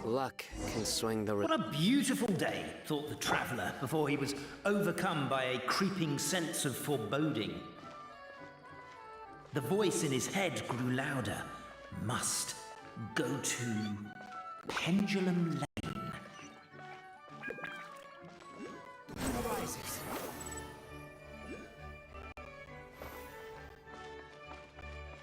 Luck can swing the... What a beautiful day, thought the traveller before he was overcome by a creeping sense of foreboding. The voice in his head grew louder. Must go to Pendulum Lane. Rises.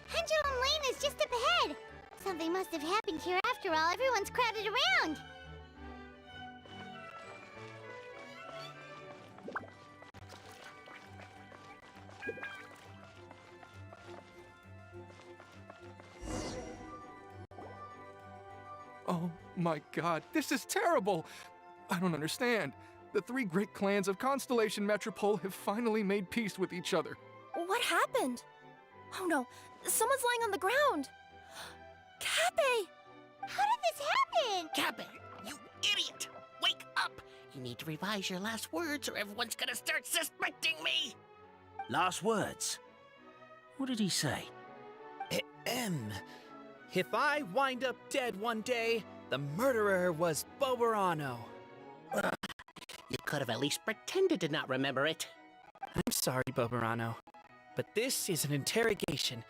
Pendulum Lane is just up ahead. Something must have happened here after all. Everyone's crowded around. Oh my god, this is terrible! I don't understand. The three great clans of Constellation Metropole have finally made peace with each other. What happened? Oh no, someone's lying on the ground. Cappy! How did this happen? Cabin, you idiot! Wake up! You need to revise your last words or everyone's gonna start suspecting me! Last words. What did he say? If I wind up dead one day, the murderer was Boberano. You could have at least pretended to not remember it. I'm sorry, Boberano, but this is an interrogation.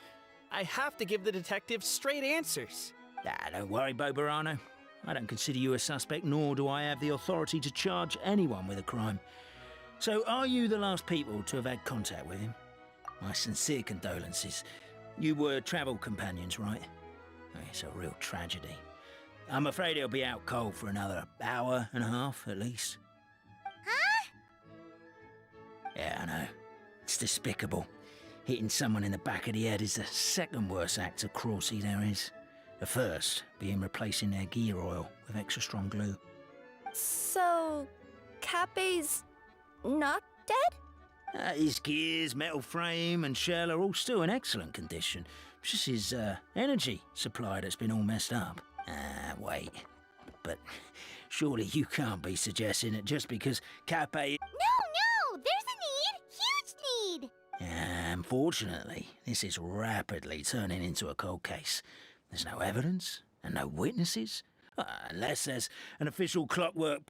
I have to give the detective straight answers. Don't worry, Boberano. I don't consider you a suspect, nor do I have the authority to charge anyone with a crime. So, are you the last people to have had contact with him? My sincere condolences. You were travel companions, right? It's a real tragedy. I'm afraid he'll be out cold for another hour and a half, at least. Huh? Yeah, I know. It's despicable. Hitting someone in the back of the head is the second worst act of cruelty there is. The first being replacing their gear oil with extra strong glue. So, Cappy's not dead? His gears, metal frame and shell are all still in excellent condition. It's just his energy supply that's been all messed up. Wait. But surely you can't be suggesting that just because Cappe... No! There's a need! Huge need! Unfortunately, this is rapidly turning into a cold case. There's no evidence and no witnesses. Unless there's an official clockwork...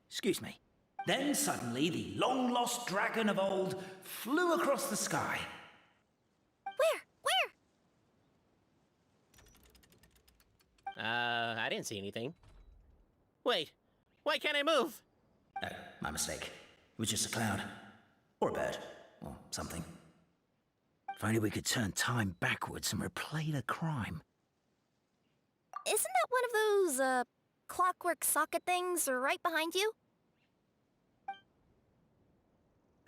excuse me. Then suddenly the long-lost dragon of old flew across the sky. Where? I didn't see anything. Wait, why can't I move? No, my mistake. It was just a cloud. Or a bird. Or something. If only we could turn time backwards and replay the crime. Isn't that one of those, clockwork socket things right behind you?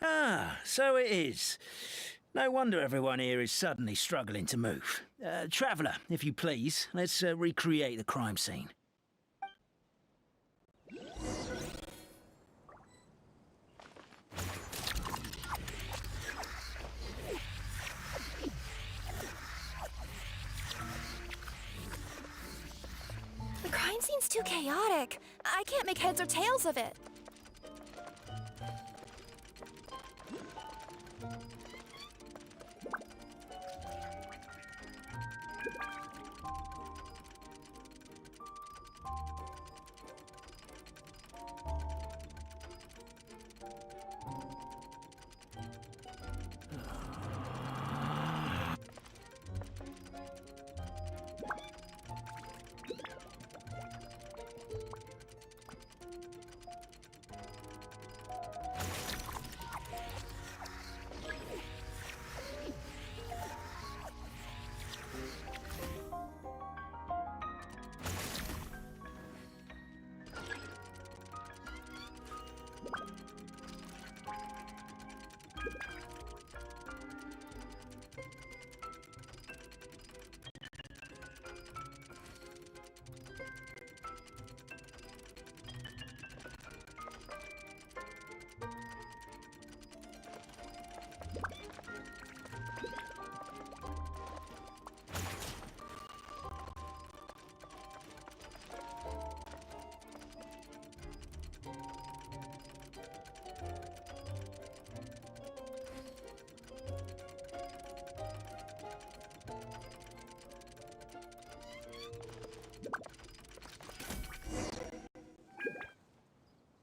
Ah, so it is. No wonder everyone here is suddenly struggling to move. Traveller, if you please, let's recreate the crime scene. The crime scene's too chaotic. I can't make heads or tails of it.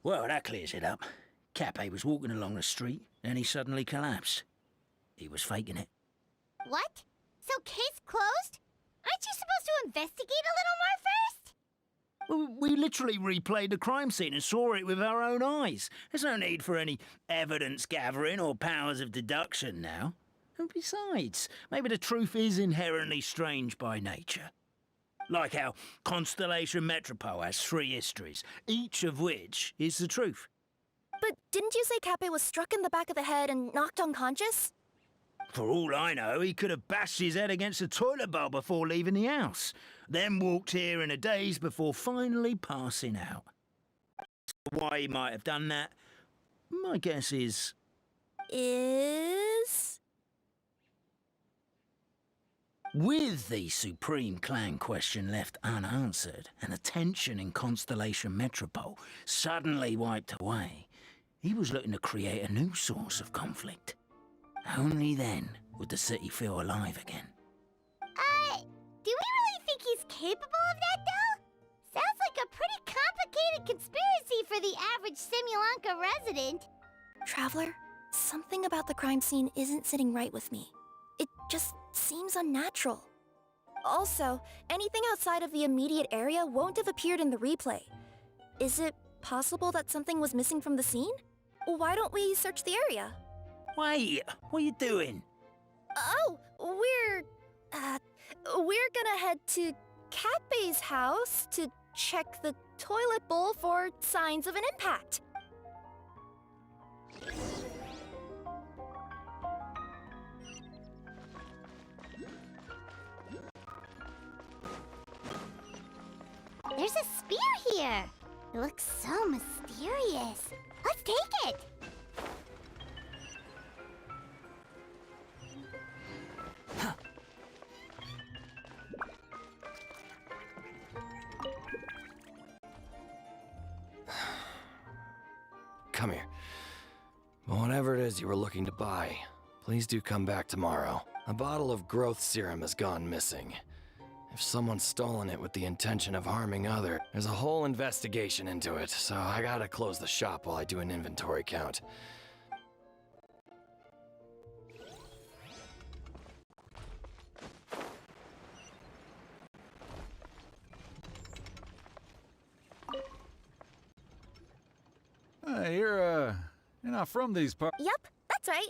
Well, that clears it up. Cappe was walking along the street, and he suddenly collapsed. He was faking it. What? So case closed? Aren't you supposed to investigate a little more first? Well, we literally replayed the crime scene and saw it with our own eyes. There's no need for any evidence gathering or powers of deduction now. And besides, maybe the truth is inherently strange by nature. Like how Constellation Metropole has 3 histories, each of which is the truth. But didn't you say Cappe was struck in the back of the head and knocked unconscious? For all I know, he could have bashed his head against a toilet bowl before leaving the house, then walked here in a daze before finally passing out. Why he might have done that, my guess is... With the Supreme Clan question left unanswered and the tension in Constellation Metropole suddenly wiped away, he was looking to create a new source of conflict. Only then would the city feel alive again. Do we really think he's capable of that, though? Sounds like a pretty complicated conspiracy for the average Simulanka resident. Traveler, something about the crime scene isn't sitting right with me. It just seems unnatural. Also, anything outside of the immediate area won't have appeared in the replay. Is it possible that something was missing from the scene? Why don't we search the area? Wait, what are you doing? Oh, we're gonna head to Cappe's house to check the toilet bowl for signs of an impact. There's a spear here. It looks so mysterious. Let's take it. Come here. Whatever it is you were looking to buy, please do come back tomorrow. A bottle of growth serum has gone missing. If someone's stolen it with the intention of harming others, there's a whole investigation into it, so I gotta close the shop while I do an inventory count. You're not from these parts. Yep, that's right.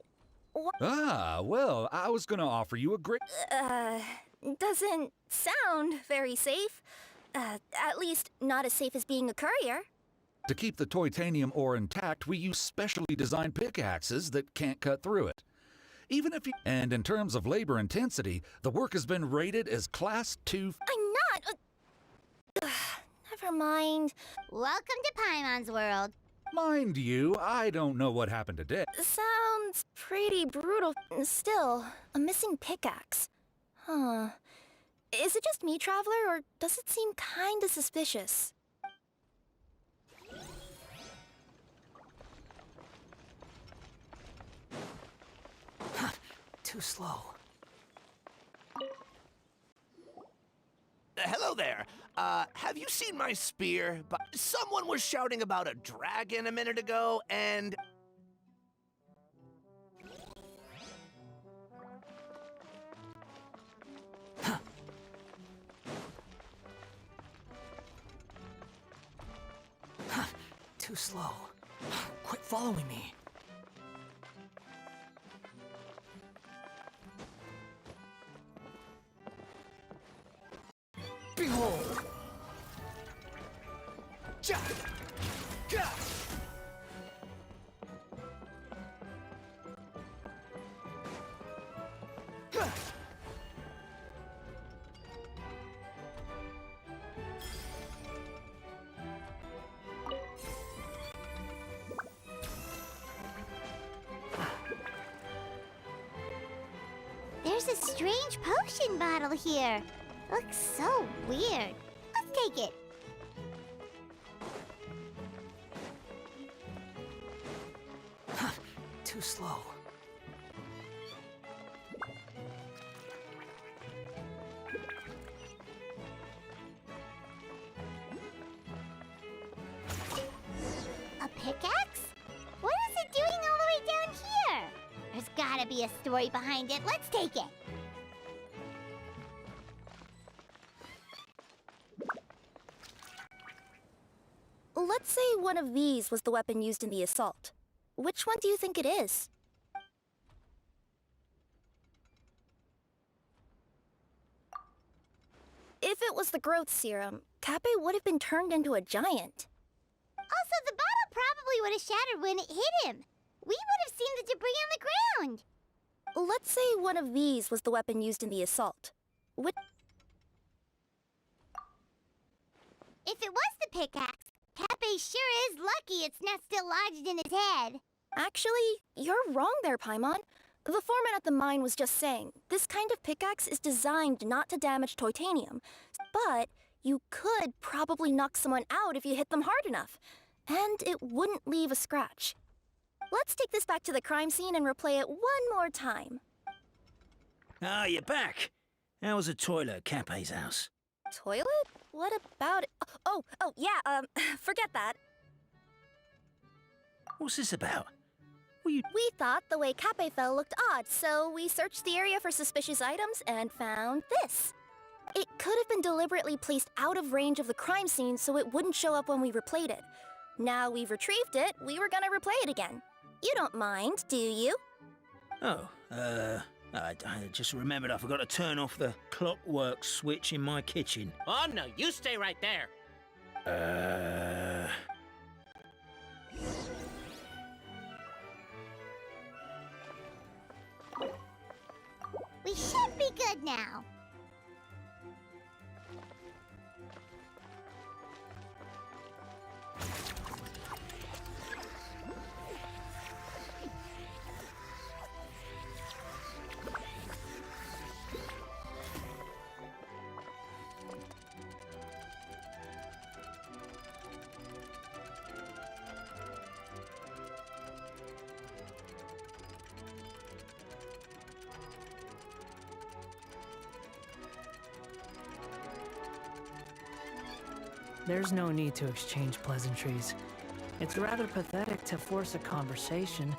Ah, well, I was gonna offer you a great... Doesn't sound very safe. At least not as safe as being a courier. To keep the titanium ore intact, we use specially designed pickaxes that can't cut through it. Even if you... And in terms of labor intensity, the work has been rated as Class 2... I'm not... Never mind. Welcome to Paimon's world. Mind you, I don't know what happened today. Sounds pretty brutal. Still, a missing pickaxe. Huh. Is it just me, Traveler, or does it seem kinda suspicious? Too slow. Hello there. Have you seen my spear? But someone was shouting about a dragon a minute ago, and... Too slow. Quit following me. Behold! Ja! Ga! Huh! There's a strange potion bottle here. Looks so weird. Let's take it. Too slow. A be a story behind it. Let's take it. Let's say one of these was the weapon used in the assault. Which one do you think it is? If it was the growth serum, Kappe would have been turned into a giant. Also, the bottle probably would have shattered when it hit him. We would have seen the debris on the ground. Let's say one of these was the weapon used in the assault. Which... If it was the pickaxe, Kappe sure is lucky it's not still lodged in his head. Actually, you're wrong there, Paimon. The foreman at the mine was just saying, this kind of pickaxe is designed not to damage titanium, but you could probably knock someone out if you hit them hard enough, and it wouldn't leave a scratch. Let's take this back to the crime scene and replay it one more time. Ah, you're back. How was the toilet at Kappe's house? Toilet? What about it? Oh, yeah, forget that. What's this about? We thought the way Kappe fell looked odd, so we searched the area for suspicious items and found this. It could have been deliberately placed out of range of the crime scene so it wouldn't show up when we replayed it. Now we've retrieved it, we were gonna replay it again. You don't mind, do you? Oh, I just remembered I forgot to turn off the clockwork switch in my kitchen. Oh no, you stay right there. We should be good now. There's no need to exchange pleasantries. It's rather pathetic to force a conversation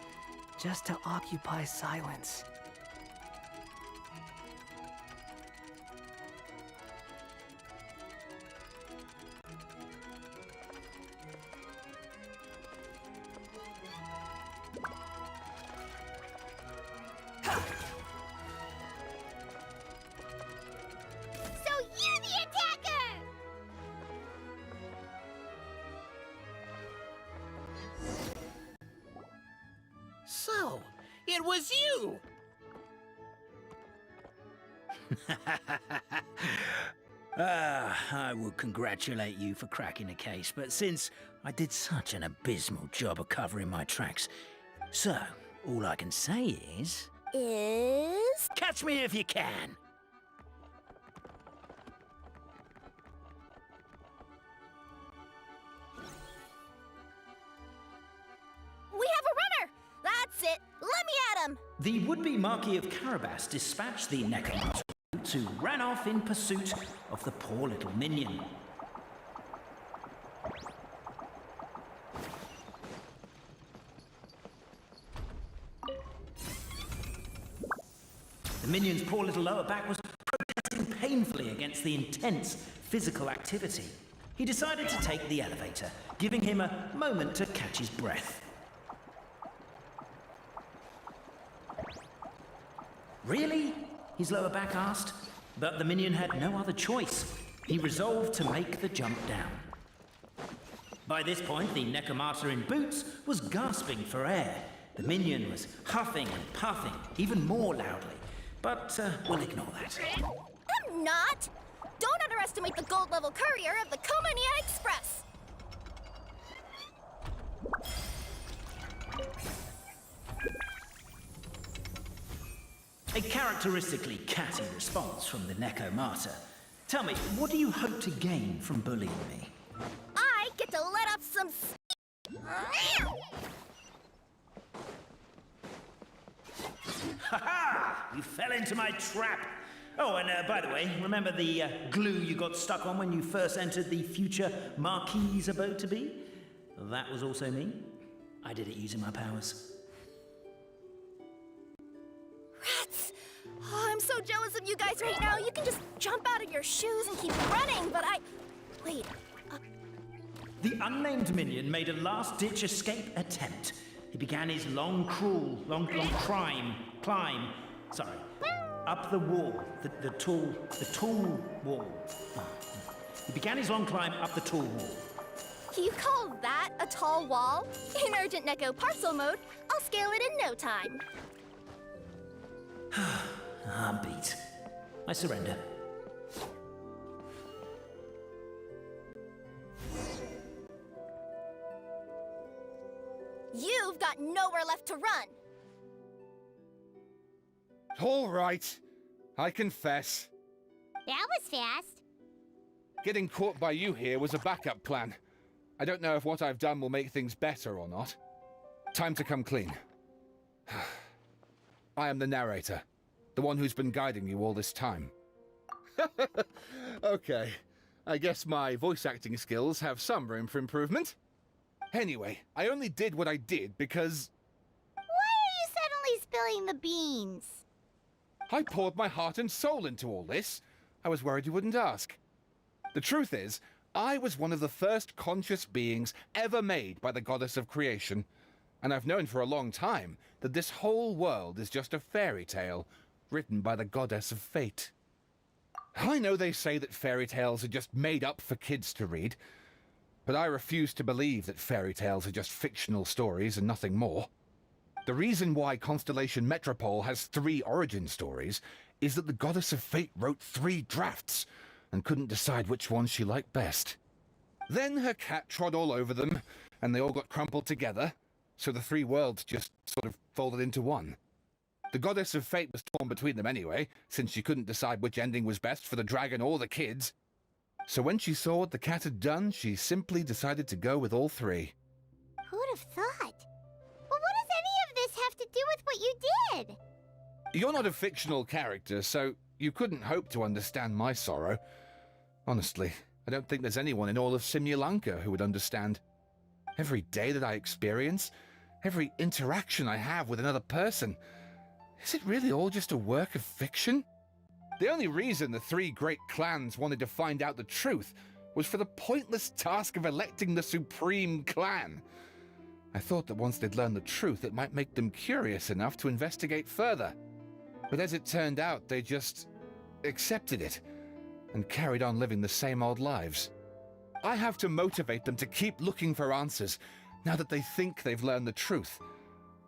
just to occupy silence. So you're the attacker! So, it was you! I would congratulate you for cracking the case, but since I did such an abysmal job of covering my tracks, so all I can say is... Catch me if you can! We have a runner! That's it! Let me at him! The would-be Marquis of Carabas dispatched the Necromancer who ran off in pursuit of the poor little minion. The minion's poor little lower back was protesting painfully against the intense physical activity. He decided to take the elevator, giving him a moment to catch his breath. Really? His lower back asked. But the minion had no other choice. He resolved to make the jump down. By this point, the Necromancer in boots was gasping for air. The minion was huffing and puffing, even more loudly. But we'll ignore that. I'm not! Don't underestimate the gold-level courier of the Komania Express! A characteristically catty response from the Necromancer. Tell me, what do you hope to gain from bullying me? I get to let off some Ha-ha! You fell into my trap! Oh, and by the way, remember the glue you got stuck on when you first entered the future Marquis' abode-to-be? That was also me. I did it using my powers. I'm so jealous of you guys right now. You can just jump out of your shoes and keep running, but Wait. The unnamed minion made a last-ditch escape attempt. He began his long climb, up the wall, the tall wall. He began his long climb up the tall wall. You call that a tall wall? In urgent Neko parcel mode, I'll scale it in no time. I'm beat. I surrender. You've got nowhere left to run. All right. I confess. That was fast. Getting caught by you here was a backup plan. I don't know if what I've done will make things better or not. Time to come clean. I am the narrator, the one who's been guiding you all this time. Okay, I guess my voice acting skills have some room for improvement. Anyway, I only did what I did because... Why are you suddenly spilling the beans? I poured my heart and soul into all this. I was worried you wouldn't ask. The truth is, I was one of the first conscious beings ever made by the goddess of creation, and I've known for a long time that this whole world is just a fairy tale written by the goddess of fate. I know they say that fairy tales are just made up for kids to read, but I refuse to believe that fairy tales are just fictional stories and nothing more. The reason why Constellation Metropole has 3 origin stories is that the goddess of fate wrote 3 drafts and couldn't decide which one she liked best. Then her cat trod all over them, and they all got crumpled together, so the 3 worlds just sort of folded into one. The goddess of fate was torn between them anyway, since she couldn't decide which ending was best for the dragon or the kids. So when she saw what the cat had done, she simply decided to go with all 3. Who'd have thought? But what does any of this have to do with what you did? You're not a fictional character, so you couldn't hope to understand my sorrow. Honestly, I don't think there's anyone in all of Simulanka who would understand. Every day that I experience, every interaction I have with another person, is it really all just a work of fiction? The only reason the 3 great clans wanted to find out the truth was for the pointless task of electing the supreme clan. I thought that once they'd learned the truth, it might make them curious enough to investigate further. But as it turned out, they just accepted it and carried on living the same old lives. I have to motivate them to keep looking for answers now that they think they've learned the truth.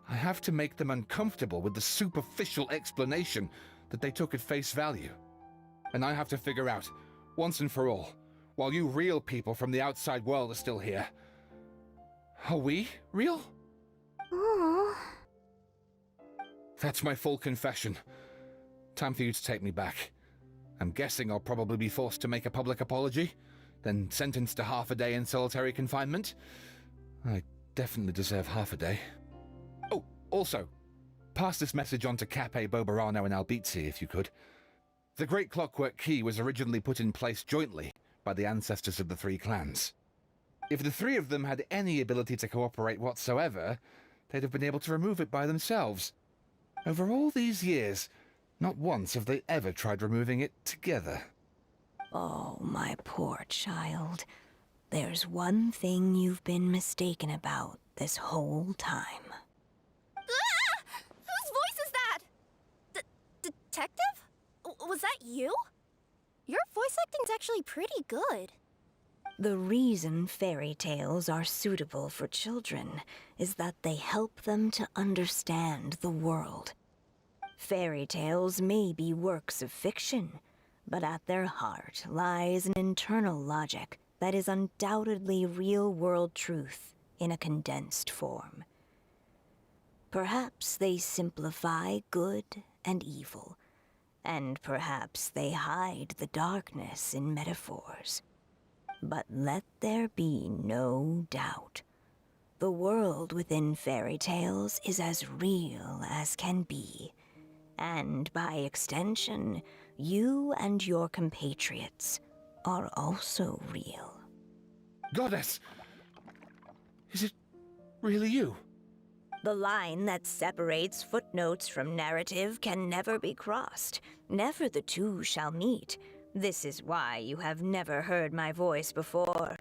I have to make them uncomfortable with the superficial explanation that they took at face value. And I have to figure out, once and for all, while you real people from the outside world are still here, are we real? Aww. That's my full confession. Time for you to take me back. I'm guessing I'll probably be forced to make a public apology, then sentenced to half a day in solitary confinement. I definitely deserve half a day. Oh, also, pass this message on to Cape, Bobarano, and Albizzi, if you could. The Great Clockwork Key was originally put in place jointly by the ancestors of the 3 clans. If the 3 of them had any ability to cooperate whatsoever, they'd have been able to remove it by themselves. Over all these years, not once have they ever tried removing it together. Oh, my poor child. There's one thing you've been mistaken about this whole time. Ah! Whose voice is that? Detective? Was that you? Your voice acting's actually pretty good. The reason fairy tales are suitable for children is that they help them to understand the world. Fairy tales may be works of fiction, but at their heart lies an internal logic that is undoubtedly real-world truth in a condensed form. Perhaps they simplify good and evil, and perhaps they hide the darkness in metaphors. But let there be no doubt. The world within fairy tales is as real as can be. And by extension, you and your compatriots are also real. Goddess! Is it really you? The line that separates footnotes from narrative can never be crossed. Never the two shall meet. This is why you have never heard my voice before.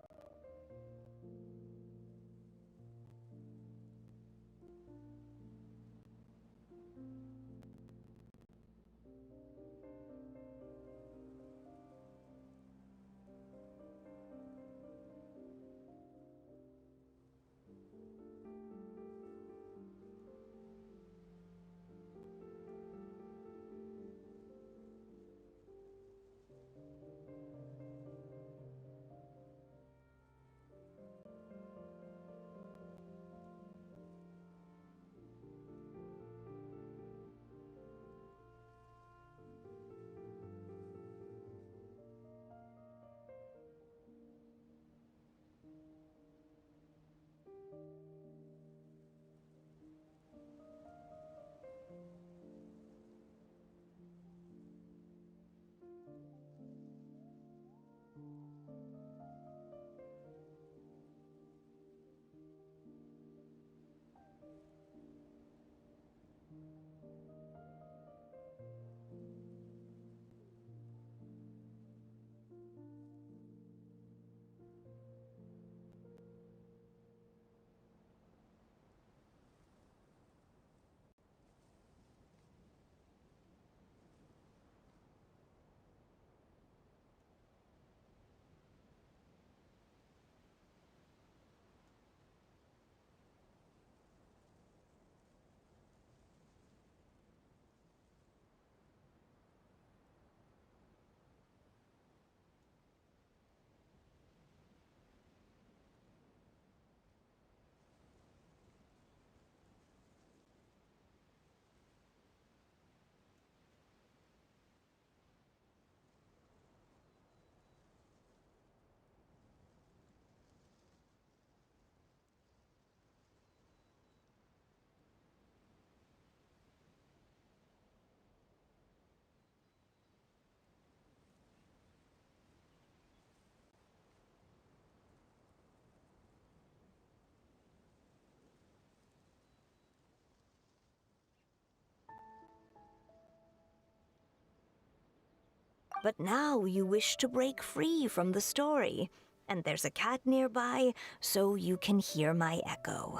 But now you wish to break free from the story, and there's a cat nearby, so you can hear my echo.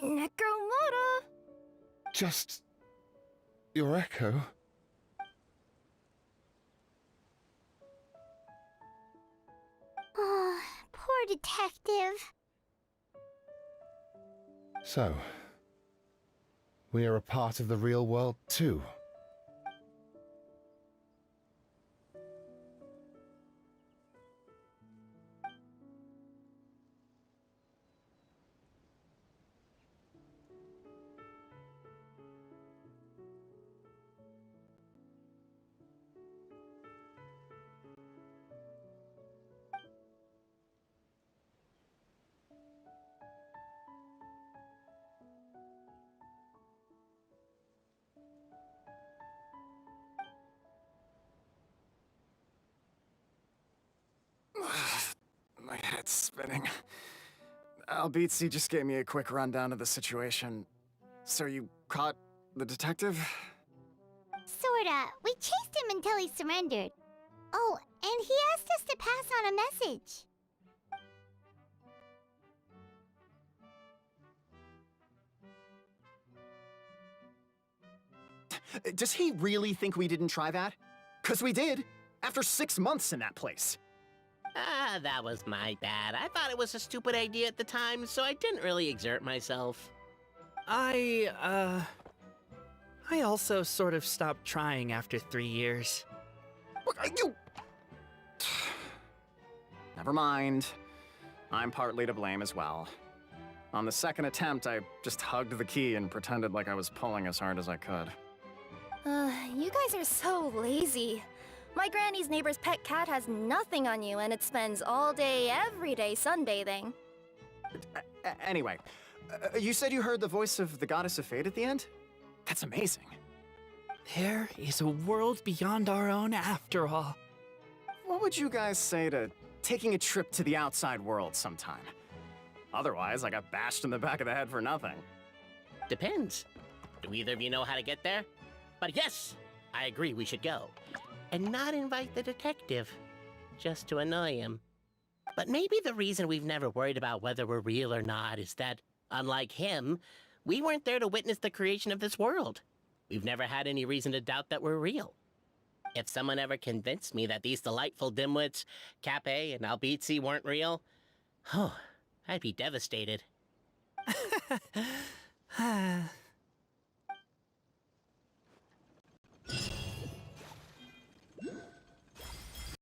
Nekomura! Just your echo? Oh, poor detective. So, we are a part of the real world too. My head's spinning. Albizzi just gave me a quick rundown of the situation. So you caught the detective? Sorta. We chased him until he surrendered. Oh, and he asked us to pass on a message. Does he really think we didn't try that? 'Cause we did, after 6 months in that place. Ah, that was my bad. I thought it was a stupid idea at the time, so I didn't really exert myself. I also sort of stopped trying after 3 years. Look, you... Never mind. I'm partly to blame as well. On the second attempt, I just hugged the key and pretended like I was pulling as hard as I could. You guys are so lazy. My granny's neighbor's pet cat has nothing on you, and it spends all day, every day sunbathing. Anyway, you said you heard the voice of the goddess of fate at the end? That's amazing. There is a world beyond our own after all. What would you guys say to taking a trip to the outside world sometime? Otherwise, I got bashed in the back of the head for nothing. Depends. Do either of you know how to get there? But yes, I agree we should go. And not invite the detective, just to annoy him. But maybe the reason we've never worried about whether we're real or not is that, unlike him, we weren't there to witness the creation of this world. We've never had any reason to doubt that we're real. If someone ever convinced me that these delightful dimwits, Cape and Albizzi, weren't real, oh, I'd be devastated.